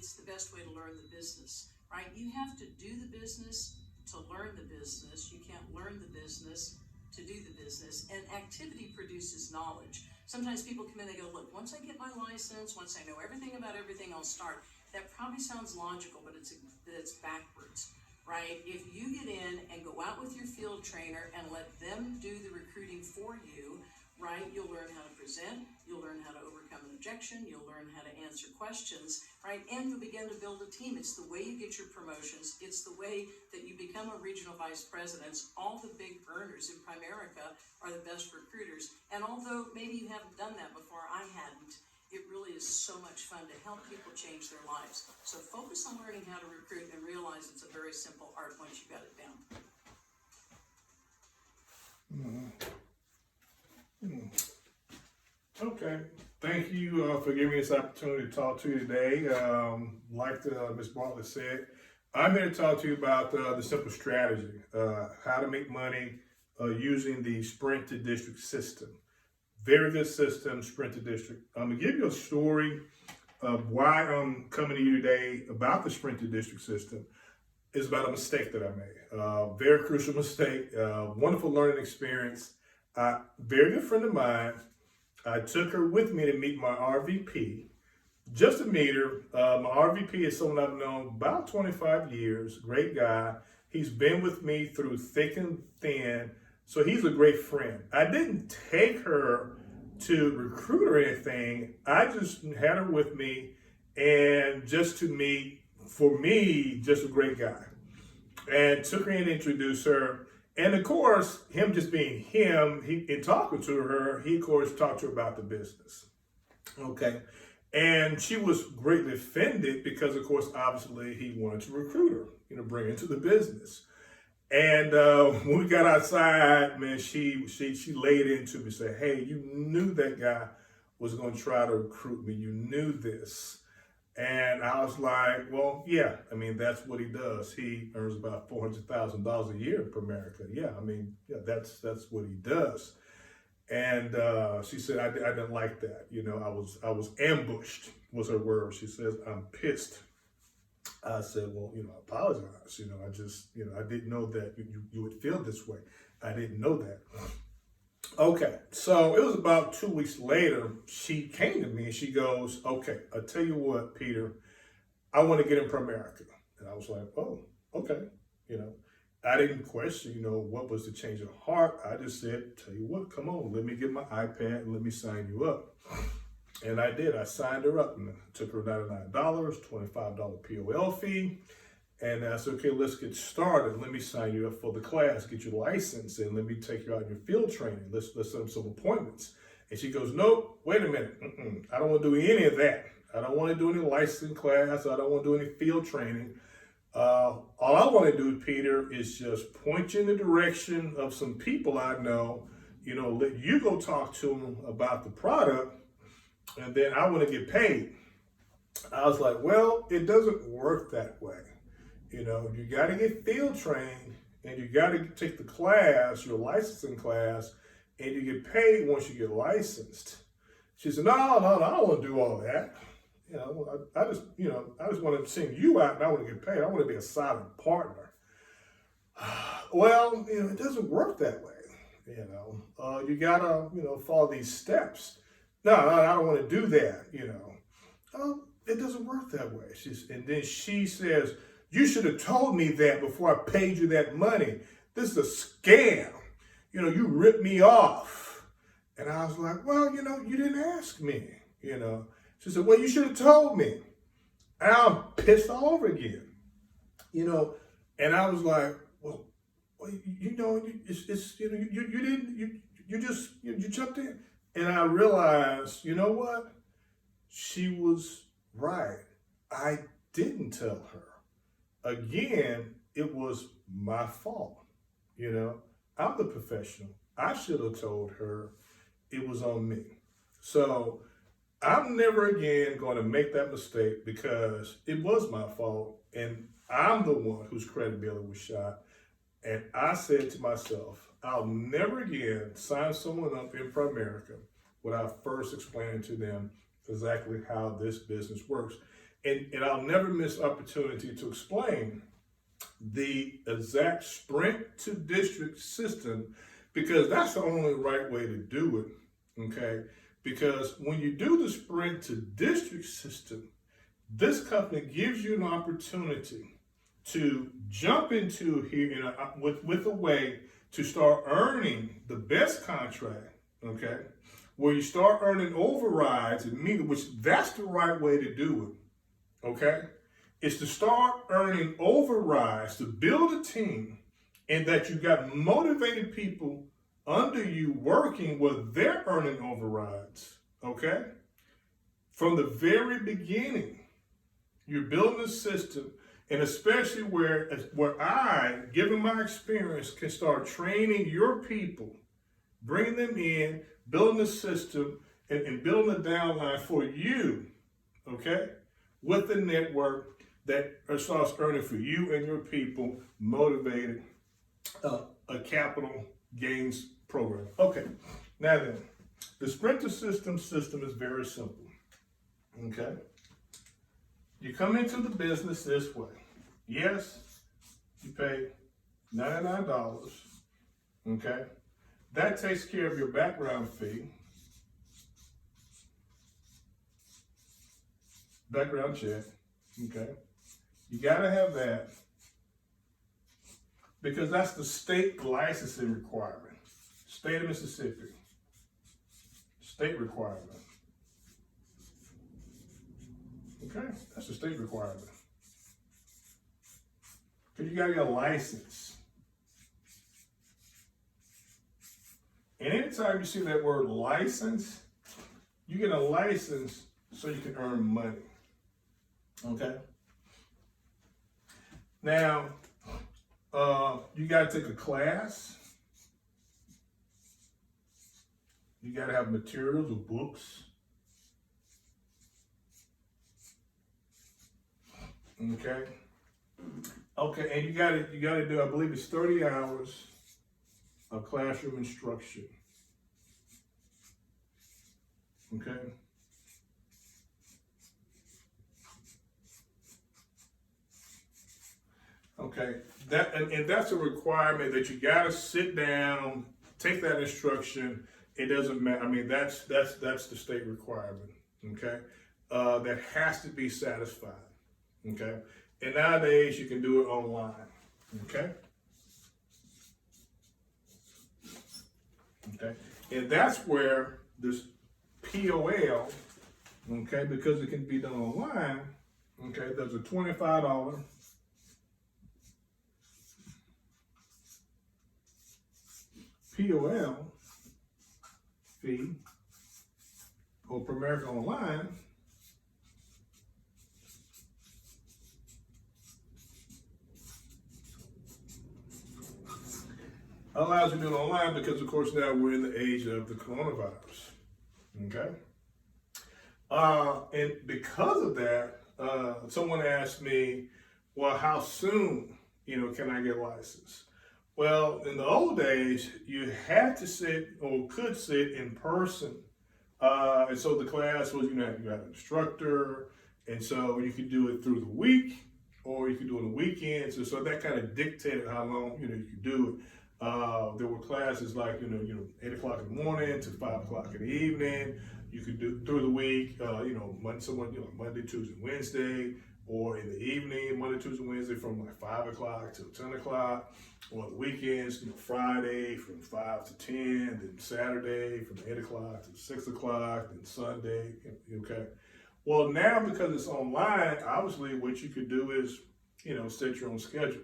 it's the best way to learn the business, right? You have to do the business to learn the business. You can't learn the business to do the business. And activity produces knowledge. Sometimes people come in, they go, look, once I get my license, once I know everything about everything, I'll start. That probably sounds logical, but it's backwards, right? If you get in and go out with your field trainer and let them do the recruiting for you, right, you'll learn how to present, you'll learn how to overcome an objection, you'll learn how to answer questions, right, and you'll begin to build a team. It's the way you get your promotions. It's the way that you become a regional vice president. All the big earners in Primerica are the best recruiters, and although maybe you haven't done that before, I hadn't, it really is so much fun to help people change their lives. So focus on learning how to recruit and realize it's a very simple art once you got it down. Okay, thank you for giving me this opportunity to talk to you today. Like Ms. Bartlett said, I'm here to talk to you about the simple strategy, how to make money using the Sprint to District system. Very good system, Sprint to District. I'm gonna give you a story of why I'm coming to you today about the Sprint to District system. It's about a mistake that I made. Very crucial mistake, wonderful learning experience. Very good friend of mine. I took her with me to meet my RVP, just to meet her. My RVP is someone I've known about 25 years, great guy. He's been with me through thick and thin, so he's a great friend. I didn't take her to recruit or anything. I just had her with me and just to meet, for me, just a great guy. And took her in to introduce her. And of course, him just being him, in talking to her, he of course talked to her about the business. Okay. And she was greatly offended because of course, obviously he wanted to recruit her, bring her into the business. And when we got outside, man, she laid into me, said, hey, you knew that guy was going to try to recruit me. You knew this. And I was like, well, yeah, I mean, that's what he does. He earns about $400,000 a year in Primerica. Yeah, I mean, yeah, that's what he does. And she said, I didn't like that. I was ambushed, was her word. She says, I'm pissed. I said, well, I apologize. I just, I didn't know that you would feel this way. I didn't know that. Okay, so it was about 2 weeks later, she came to me and she goes, okay, I'll tell you what, Peter, I want to get in Primerica. And I was like, oh, okay. I didn't question, what was the change of heart. I just said, tell you what, come on, let me get my iPad and let me sign you up. And I did. I signed her up and it took her $99, $25 POL fee. And I said, okay, let's get started. Let me sign you up for the class, get your license, and let me take you out in your field training. Let's set up some appointments. And she goes, nope, wait a minute. I don't want to do any of that. I don't want to do any licensing class. I don't want to do any field training. All I want to do, Peter, is just point you in the direction of some people I know, let you go talk to them about the product, and then I want to get paid. I was like, well, it doesn't work that way. You got to get field trained and you got to take the class, your licensing class, and you get paid once you get licensed. She said, no, I don't want to do all that. I just want to send you out and I want to get paid. I want to be a silent partner. Well, it doesn't work that way. You got to, follow these steps. No, I don't want to do that, it doesn't work that way. And then she says, you should have told me that before I paid you that money. This is a scam. You ripped me off. And I was like, well, you didn't ask me, She said, well, you should have told me. And I'm pissed all over again, And I was like, well, you didn't, you jumped in. And I realized, you know what? She was right. I didn't tell her. Again, it was my fault. I'm the professional. I should have told her. It was on me. So I'm never again going to make that mistake because it was my fault and I'm the one whose credibility was shot. And I said to myself, I'll never again sign someone up in Primerica without first explaining to them exactly how this business works. And I'll never miss opportunity to explain the exact sprint to district system, because that's the only right way to do it, okay? Because when you do the sprint to district system, this company gives you an opportunity to jump into here with a way to start earning the best contract, okay? Where you start earning overrides immediately, which that's the right way to do it, okay? It's to start earning overrides, to build a team, and that you got motivated people under you working where they're earning overrides, okay? From the very beginning, you're building a system, and especially where I, given my experience, can start training your people, bringing them in, building a system, and building a downline for you, okay? With the network that starts earning for you and your people, motivated, a capital gains program. Okay, now then, the Sprint to system is very simple, okay? You come into the business this way. Yes, you pay $99, okay? That takes care of your background fee, background check, okay? You gotta have that because that's the state licensing requirement. State of Mississippi, state requirement. Okay, that's a state requirement. Because you gotta get a license. And anytime you see that word license, you get a license so you can earn money. Okay? Now, you got to take a class. You got to have materials or books. Okay? Okay, and you got to do, I believe it's 30 hours of classroom instruction. Okay? Okay, and that's a requirement that you got to sit down, take that instruction. It doesn't matter. I mean, that's the state requirement. Okay, that has to be satisfied. Okay, and nowadays you can do it online. Okay, okay, and that's where this POL. Okay, because it can be done online. Okay, there's a $25. POL fee for Primerica Online allows you to do it online because, of course, now we're in the age of the coronavirus. Okay? And because of that, someone asked me, well, how soon, can I get licensed? Well, in the old days, you had to sit or could sit in person. And so the class was, you had an instructor, and so you could do it through the week or you could do it on the weekends. So that kind of dictated how long, you could do it. There were classes like, 8 o'clock in the morning to 5 o'clock in the evening. You could do through the week, Monday, Tuesday, Wednesday, or in the evening, Monday, Tuesday, Wednesday from like 5 o'clock till 10 o'clock, or the weekends, Friday from 5 to 10, then Saturday from 8 o'clock to 6 o'clock, then Sunday, okay? Well, now because it's online, obviously what you could do is, set your own schedule,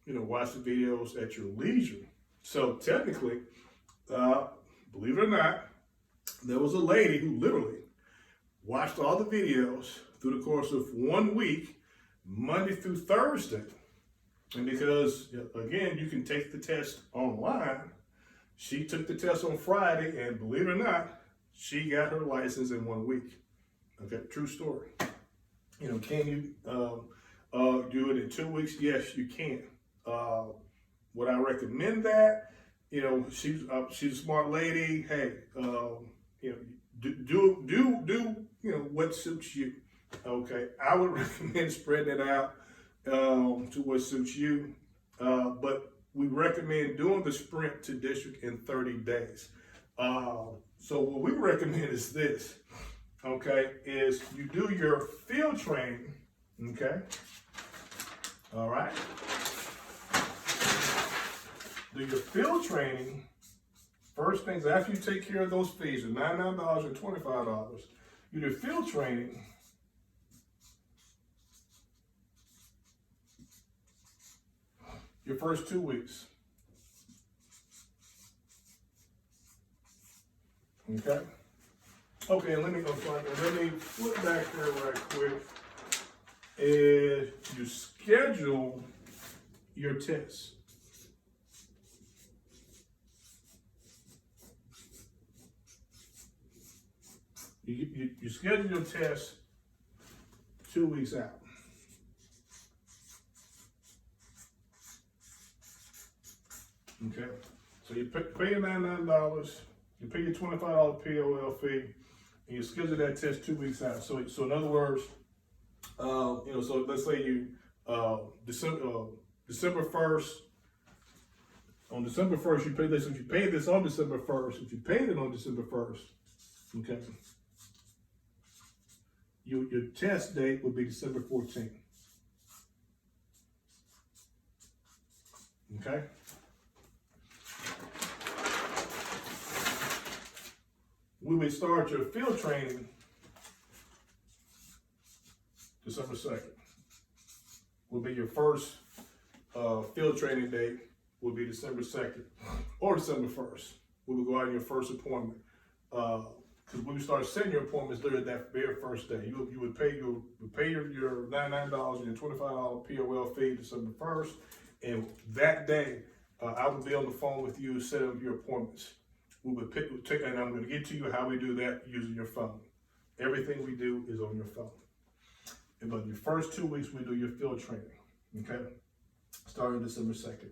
watch the videos at your leisure. So technically, believe it or not, there was a lady who literally watched all the videos through the course of 1 week, Monday through Thursday. And because, again, you can take the test online, she took the test on Friday, and believe it or not, she got her license in 1 week. Okay, true story. Can you do it in 2 weeks? Yes, you can. Would I recommend that? She's a smart lady. Hey, do what suits you. Okay, I would recommend spreading it out to what suits you, but we recommend doing the sprint to district in 30 days. So what we recommend is this, okay, is you do your field training, okay, all right, do your field training. First things, after you take care of those fees, the $99 and $25, you do field training. Your first 2 weeks. Okay. Okay, let me flip back here right quick. Is you schedule your tests. You schedule your test 2 weeks out. Okay, so you pay your $99, you pay your $25 POL fee, and you schedule that test 2 weeks out. So in other words, so let's say you December 1st. On December 1st, you pay this. If you paid this on December 1st, if you paid it on December 1st, okay, your test date would be December 14th. Okay. We would start your field training December 2nd. Will be your first field training date. Will be December 2nd or December 1st. We will go out on your first appointment. Because when you start setting your appointments during that very first day, you would pay your $99 and your $25 POL fee December 1st, and that day I would be on the phone with you setting up your appointments. We would take, and I'm going to get to you how we do that using your phone. Everything we do is on your phone. And but your first 2 weeks we do your field training, okay? Starting December 2nd.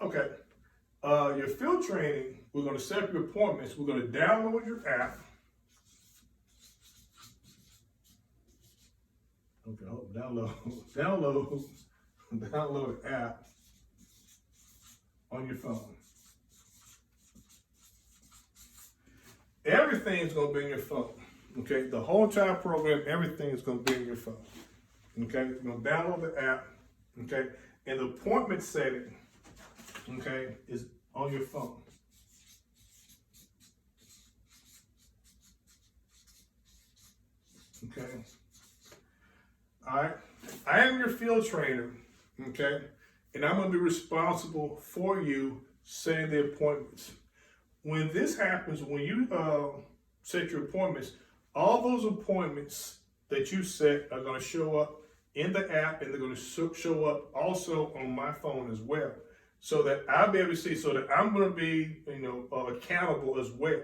Okay, your field training, we're going to set up your appointments. We're going to download your app. Okay, download the app on your phone. Everything's going to be in your phone. Okay, the whole entire program, everything is going to be in your phone. Okay, you're going to download the app. Okay, and the appointment setting, okay, is on your phone. Okay. All right. I am your field trainer. Okay. And I'm going to be responsible for you setting the appointments. When this happens, when you set your appointments, all those appointments that you set are going to show up in the app, and they're going to show up also on my phone as well, so that I'll be able to see, so that I'm going to be, accountable as well,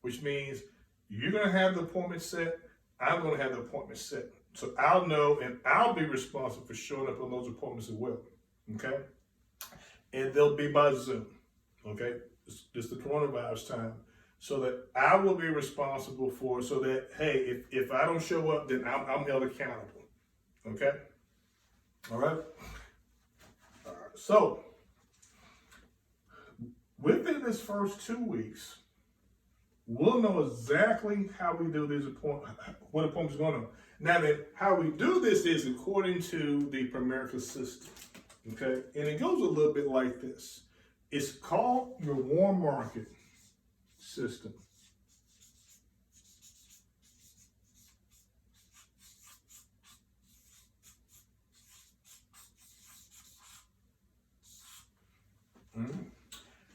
which means you're going to have the appointment set, I'm going to have the appointment set. So I'll know, and I'll be responsible for showing up on those appointments as well, okay? And they'll be by Zoom, okay? It's the coronavirus time, so that I will be responsible for, so that, hey, if I don't show up, then I'm held accountable, okay? All right? All right. So, within this first 2 weeks, we'll know exactly how we do these what appointments are going on. Now, then, how we do this is according to the Primerica system, okay? And it goes a little bit like this. It's called your warm market system.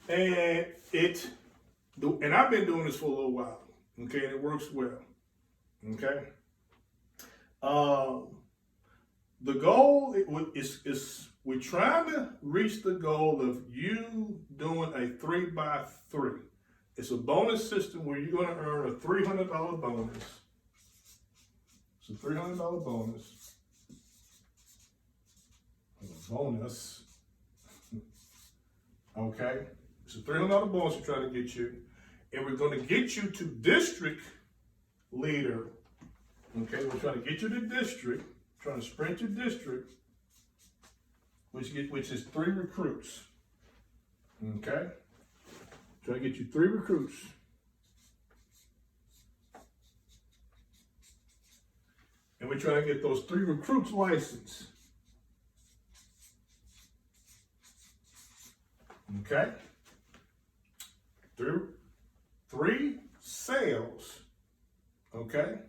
And I've been doing this for a little while, okay, and it works well, okay. The goal is we're trying to reach the goal of you doing a 3x3. It's a bonus system where you're going to earn a $300 bonus. It's a $300 bonus. Okay. It's a $300 bonus we're trying to get you. And we're going to get you to district leader Okay, we're trying to get you to district, trying to sprint your district, which is 3 recruits. Okay? Trying to get you 3 recruits. And we're trying to get those 3 recruits licensed. Okay? 3 sales. Okay?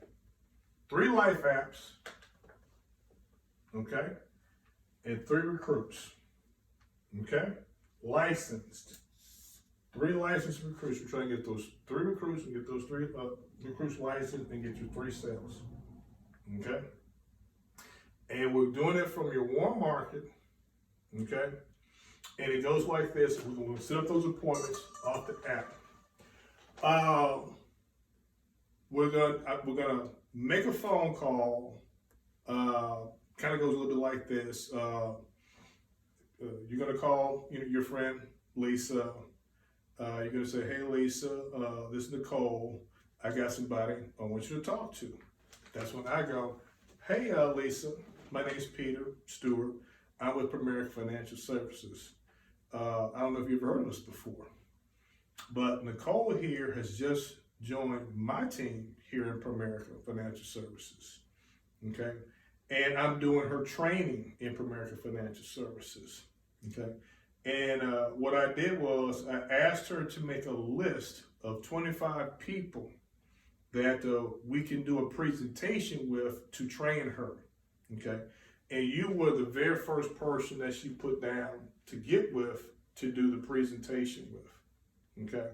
3 life apps. Okay? And 3 recruits. Okay? Licensed. 3 licensed recruits. We're trying to get those 3 recruits and get those 3 recruits licensed and get you 3 sales. Okay? And we're doing it from your warm market. Okay? And it goes like this. We're going to set up those appointments off the app. We're gonna make a phone call. Kind of goes a little bit like this. You're gonna call your friend Lisa. You're gonna say, "Hey Lisa, this is Nicole. I got somebody I want you to talk to." That's when I go, "Hey Lisa, my name's Peter Stewart. I'm with Primerica Financial Services. I don't know if you've ever heard of us before, but Nicole here has just joined my team here in Primerica Financial Services, okay? And I'm doing her training in Primerica Financial Services, okay? And what I did was I asked her to make a list of 25 people that we can do a presentation with to train her, okay? And you were the very first person that she put down to get with to do the presentation with, okay?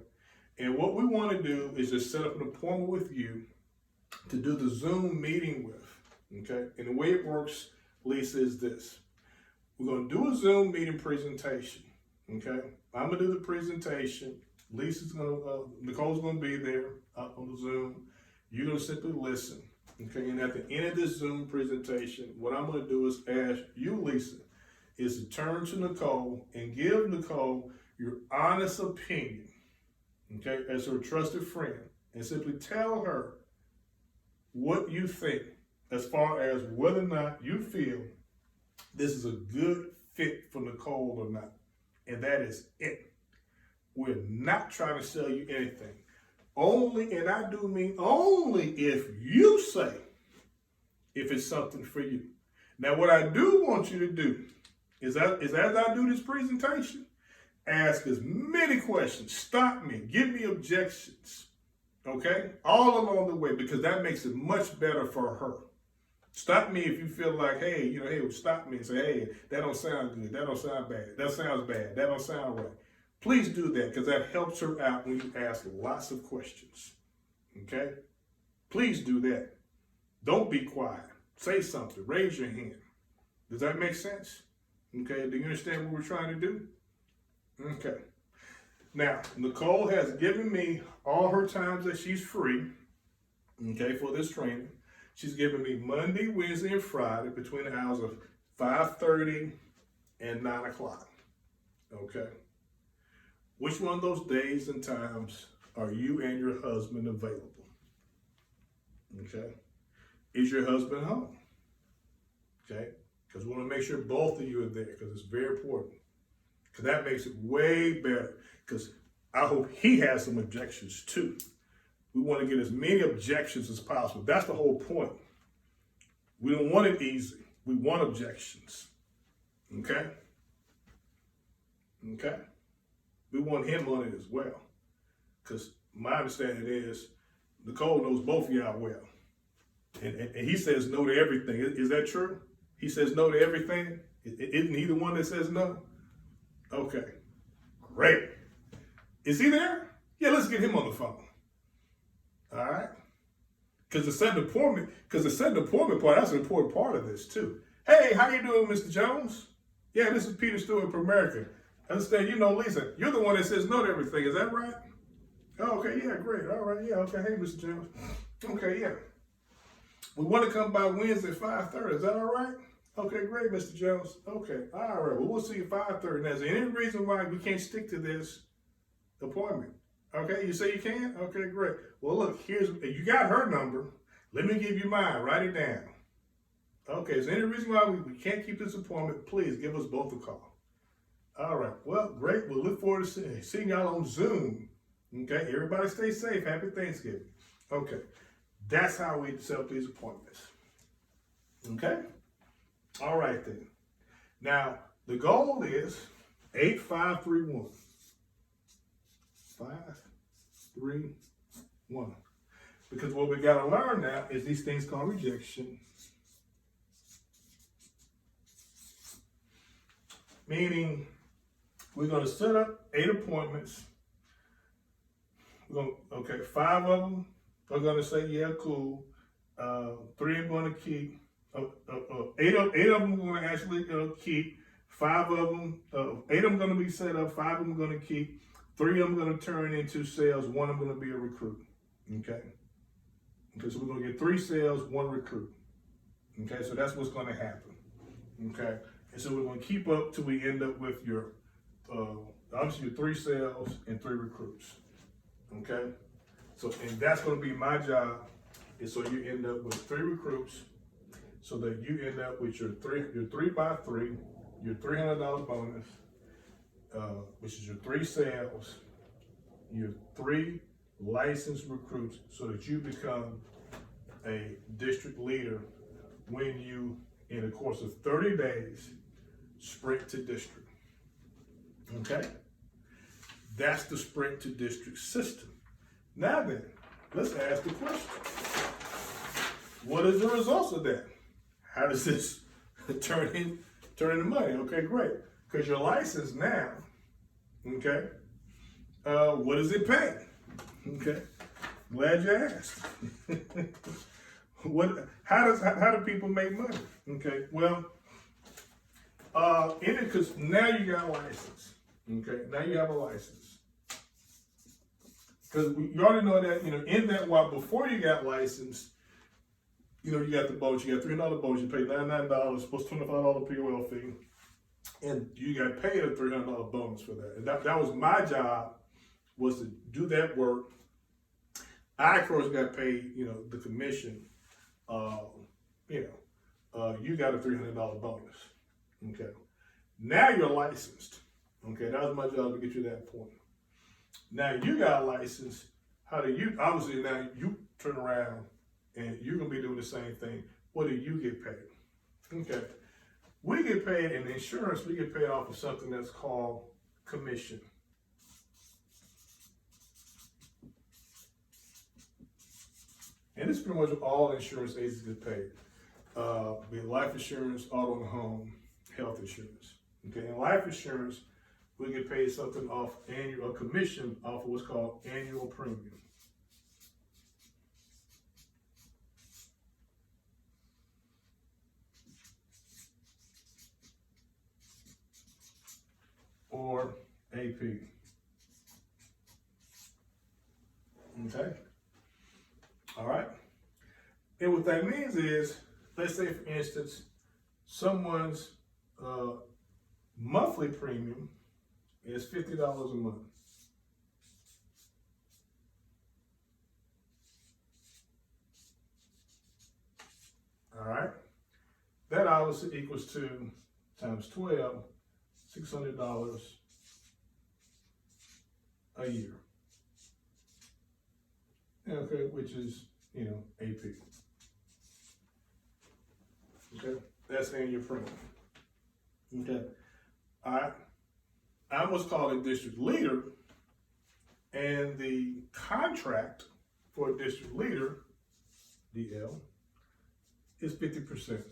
And what we want to do is just set up an appointment with you to do the Zoom meeting with, okay? And the way it works, Lisa, is this. We're going to do a Zoom meeting presentation, okay? I'm going to do the presentation. Nicole's going to be there on the Zoom. You're going to simply listen, okay? And at the end of this Zoom presentation, what I'm going to do is ask you, Lisa, is to turn to Nicole and give Nicole your honest opinion, okay, as her trusted friend, and simply tell her what you think as far as whether or not you feel this is a good fit for Nicole or not. And that is it. We're not trying to sell you anything. Only, and I do mean only, if you say if it's something for you. Now, what I do want you to do is as I do this presentation, ask as many questions. Stop me. Give me objections. Okay? All along the way, because that makes it much better for her. Stop me if you feel like, hey, stop me and say, hey, that don't sound good. That don't sound bad. That sounds bad. That don't sound right. Please do that, because that helps her out when you ask lots of questions. Okay? Please do that. Don't be quiet. Say something. Raise your hand. Does that make sense? Okay? Do you understand what we're trying to do? Okay. Now, Nicole has given me all her times that she's free, okay, for this training. She's given me Monday, Wednesday, and Friday between the hours of 5:30 and 9 o'clock, okay? Which one of those days and times are you and your husband available, okay? Is your husband home, okay? Because we want to make sure both of you are there, because it's very important. Because that makes it way better. Because I hope he has some objections too. We want to get as many objections as possible. That's the whole point. We don't want it easy. We want objections. Okay? Okay? We want him on it as well. Because my understanding is Nicole knows both of y'all well. And he says no to everything. Is that true? He says no to everything? Isn't he the one that says no? Okay, great. Is he there? Yeah, let's get him on the phone. All right? Because the setting appointment part, that's an important part of this too. Hey, how you doing, Mr. Jones? Yeah, this is Peter Stewart from Primerica. Understand, Lisa, you're the one that says no to everything. Is that right? Oh, okay, yeah, great. All right, yeah, okay. Hey, Mr. Jones. Okay, yeah. We want to come by Wednesday at 5:30. Is that all right? Okay, great, Mr. Jones. Okay, all right. Well, we'll see you at 5:30. Now, is there any reason why we can't stick to this appointment? Okay, you say you can? Okay, great. Well, look, you got her number. Let me give you mine. Write it down. Okay, is there any reason why we can't keep this appointment? Please give us both a call. All right. Well, great. We'll look forward to seeing y'all on Zoom. Okay. Everybody stay safe. Happy Thanksgiving. Okay. That's how we set up these appointments. Okay. All right then. Now, the goal is 8531. 531. Because what we got to learn now is these things called rejection. Meaning, we're going to set up 8 appointments. Okay, 5 of them are going to say, yeah, cool. 3 are going to keep. 8 of them are going to actually keep. 5 of them, 8 of them going to be set up. 5 of them are going to keep. 3 of them are going to turn into sales. 1 of them going to be a recruit. Okay. Okay, so we're going to get 3 sales, 1 recruit. Okay, so that's what's going to happen. Okay. And so we're going to keep up till we end up with your, obviously your 3 sales and 3 recruits. Okay? So, and that's going to be my job, is so you end up with 3 recruits, so that you end up with your 3 by 3, your $300 bonus, which is your 3 sales, your 3 licensed recruits, so that you become a district leader when you, in the course of 30 days, sprint to district. Okay? That's the sprint to district system. Now then, let's ask the question. What is the results of that? How does this turn into money? Okay, great. Because you're licensed now. Okay? What does it pay? Okay. Glad you asked. How do people make money? Okay, well, because now you got a license. Okay, now you have a license. Because you already know that, in that while before you got licensed, you got the boat, you got $300 boat, you pay $99 plus $25 POL fee, and you got paid a $300 bonus for that. And that was my job, was to do that work. I, of course, got paid, the commission. You got a $300 bonus. Okay. Now you're licensed. Okay, that was my job to get you to that point. Now you got a license. How do you, obviously now you turn around and you're going to be doing the same thing. What do you get paid? Okay. We get paid in insurance, we get paid off of something that's called commission. And this is pretty much what all insurance agents get paid. Be it life insurance, auto and home, health insurance. Okay, in life insurance, we get paid something off a commission off of what's called annual premium. Or AP. Okay. All right. And what that means is, let's say for instance, someone's monthly premium is $50 a month. All right. That obviously equals to times 12, $600 a year. Okay, which is, AP. Okay, that's annual premium. Okay, I'm what's called a district leader, and the contract for a district leader, DL, is 50%.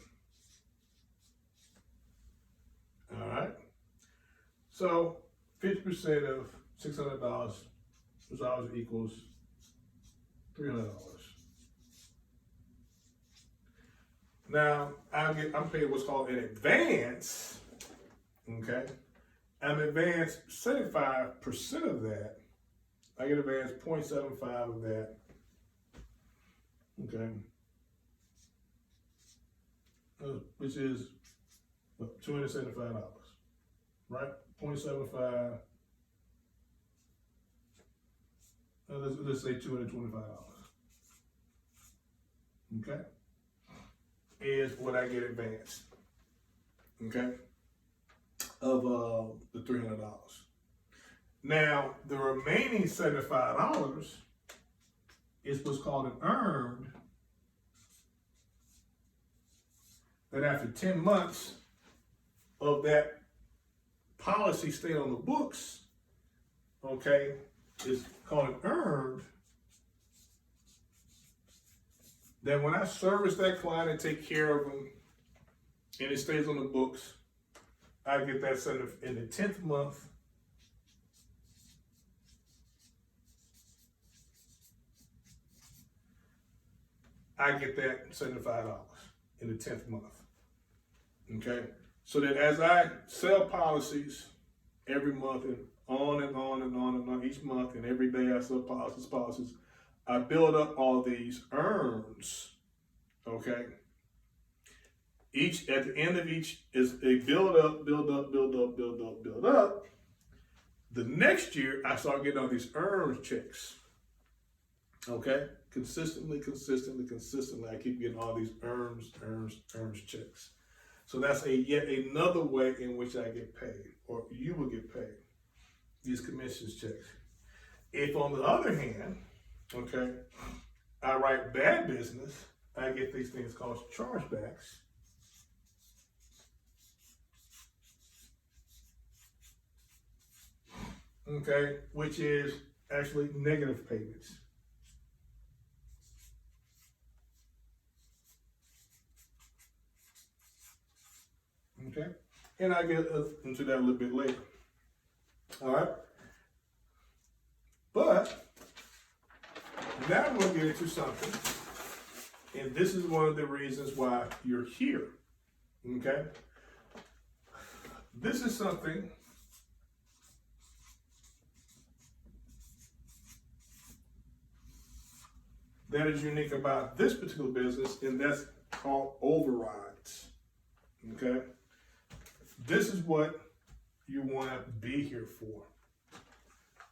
All right, so 50% of $600, which always equals $300. Now, I'm paid what's called an advance, okay? I'm advanced 75% of that. I get advanced 0.75 of that, okay? Which is $275, right? 0.75, let's say $225. okay, is what I get advanced, okay, of the $300. Now, the remaining $75 is what's called an earned, that after 10 months of that policy staying on the books, okay, is called an earned, that when I service that client and take care of them and it stays on the books, I get that in the 10th month. I get that $75 in the 10th month. Okay? So that as I sell policies every month and on and on and on and on each month, and every day I sell policies, I build up all these earns. Okay? At the end of each is a build up. The next year I start getting all these earns checks. Okay? Consistently, I keep getting all these earns checks. So that's yet another way in which I get paid, or you will get paid, these commissions checks. If on the other hand, okay, I write bad business, I get these things called chargebacks. Okay, which is actually negative payments. Okay, and I get into that a little bit later. All right, but now I'm going to get into something, and this is one of the reasons why you're here. Okay, this is something that is unique about this particular business, and that's called overrides. Okay. This is what you want to be here for.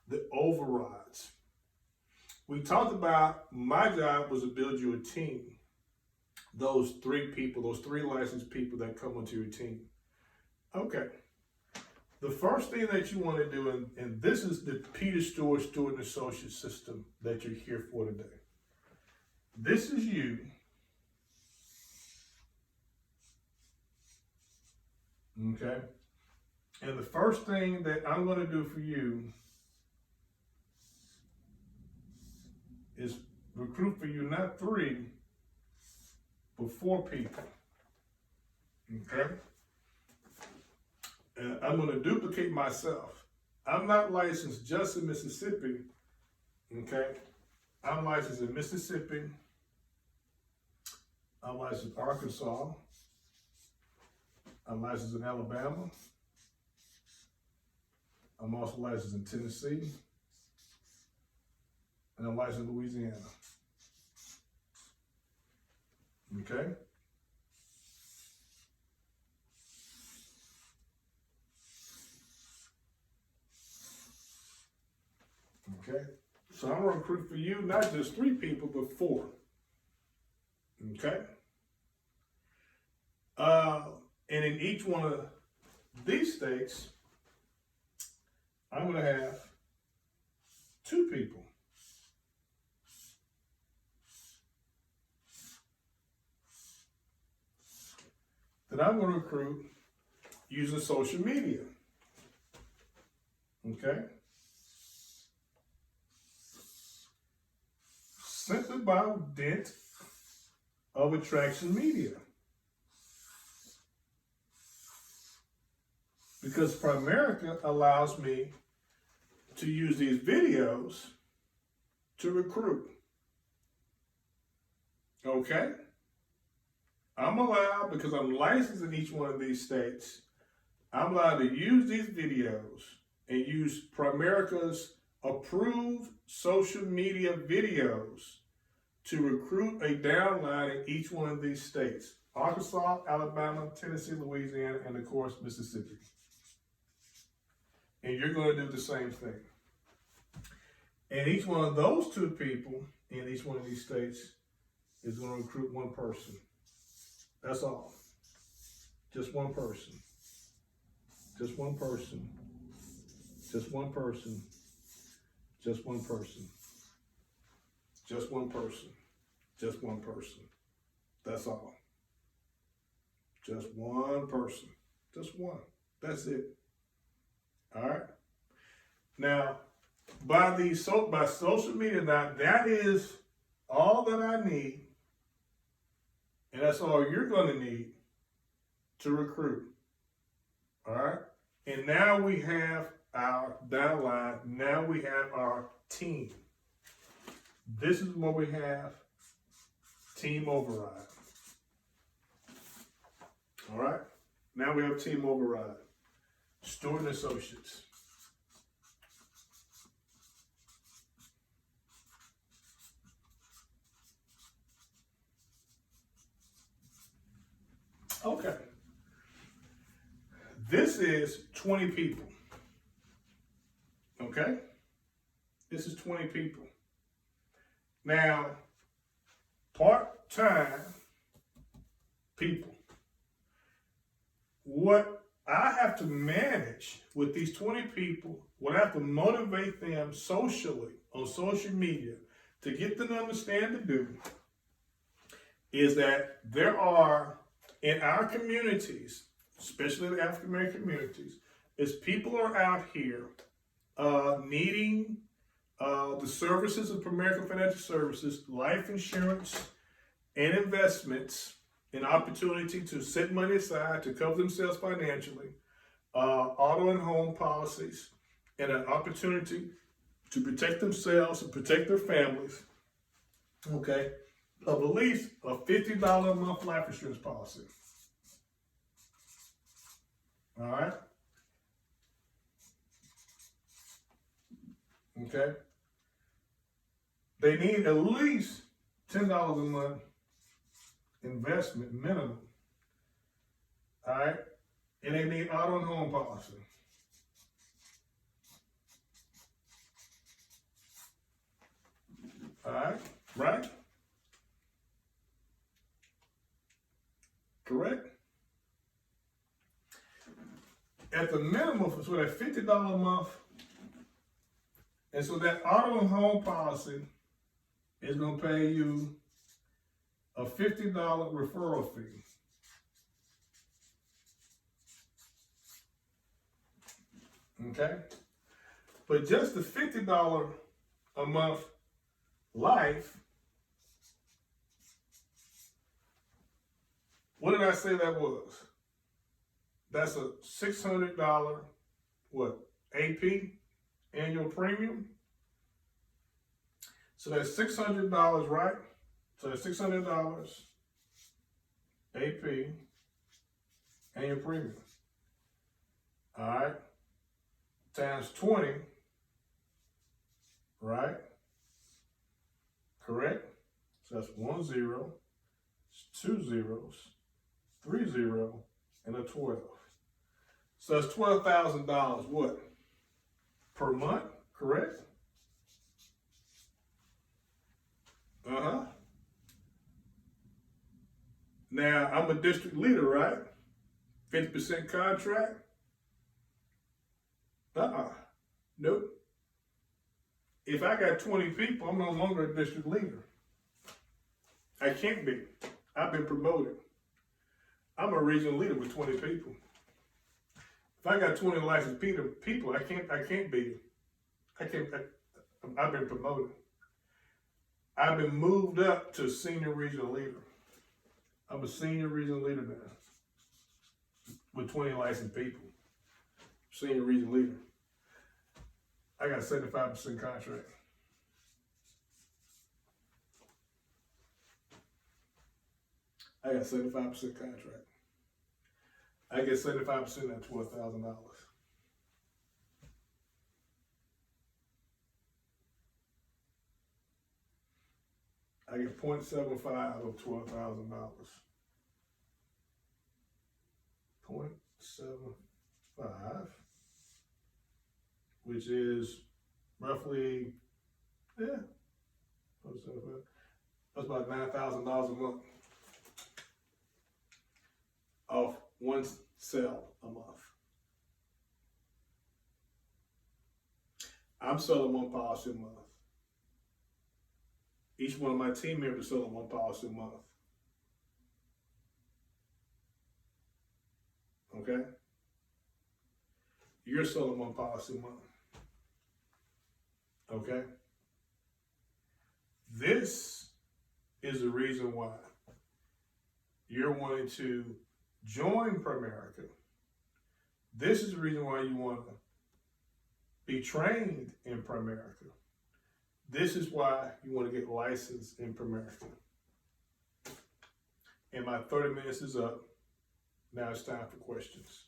The overrides. We talked about my job was to build you a team. Those 3 people, those 3 licensed people that come onto your team. Okay. The first thing that you want to do, and this is the Peter Stewart and Associates system that you're here for today. This is you. Okay. And the first thing that I'm going to do for you is recruit for you not 3, but 4 people. Okay. And I'm going to duplicate myself. I'm not licensed just in Mississippi. Okay. I'm licensed in Mississippi. I'm licensed in Arkansas. I'm licensed in Alabama. I'm also licensed in Tennessee. And I'm licensed in Louisiana. Okay? Okay? So I'm going to recruit for you not just 3 people, but 4. Okay? And in each one of these states, I'm going to have 2 people. That I'm going to recruit using social media. Okay? Simply by dint of attraction media. Because Primerica allows me to use these videos to recruit. Okay? I'm allowed, because I'm licensed in each one of these states, I'm allowed to use these videos and use Primerica's approved social media videos to recruit a downline in each one of these states: Arkansas, Alabama, Tennessee, Louisiana, and of course, Mississippi. And you're going to do the same thing. And each one of those 2 people in each one of these states is going to recruit one person. That's all. Just one person. Just one person. Just one person. Just one person. Just one person. Just one person. That's all. Just one person. Just one. That's it. All right. Now, by social media, now that is all that I need, and that's all you're going to need to recruit. All right. And now we have our downline. Now we have our team. This is what we have. Team override. All right. Now we have team override. Stewart and Associates. Okay. This is 20 people. Okay? This is 20 people. Now, part-time people. What I have to manage with these 20 people, what I have to motivate them socially on social media to get them to understand to do is that there are, in our communities, especially the African American communities, is people are out here needing the services of American Financial Services, life insurance and investments, an opportunity to set money aside to cover themselves financially, auto and home policies, and an opportunity to protect themselves and protect their families, okay, of at least a $50 a month life insurance policy. All right? Okay? They need at least $10 a month investment minimum. All right? And they need auto and home policy. All right? Right? Correct? At the minimum, so that $50 a month, and so that auto and home policy is going to pay you a $50 referral fee. Okay? But just the $50 a month life, what did I say that was? That's a $600, what, AP, annual premium? So that's $600, right? So that's $600 AP, annual premium. All right? Times 20, right? Correct? So that's 1 0, 2 zeros, 3 0, and a 12. So that's $12,000, what? Per month, correct? Uh-huh. Now, I'm a district leader, right? 50% contract? Nope. If I got 20 people, I'm no longer a district leader. I can't be. I've been promoted. I'm a regional leader with 20 people. If I got 20 licensed people, I can't be. I've been promoted. I've been moved up to senior regional leader. I'm a senior regional leader now with 20 licensed people. Senior regional leader. I got a 75% contract. I got 75% contract. I get 75% at $12,000. I get 0.75 of $12,000. 0.75, which is roughly, 0.75, That's about $9,000 a month off one sale a month. I'm selling one policy a month. Each one of my team members selling one policy a month. Okay? You're selling one policy a month. Okay? This is the reason why you're wanting to join Primerica. This is the reason why you want to be trained in Primerica. This is why you want to get licensed in Primerica. And my 30 minutes is up. Now it's time for questions.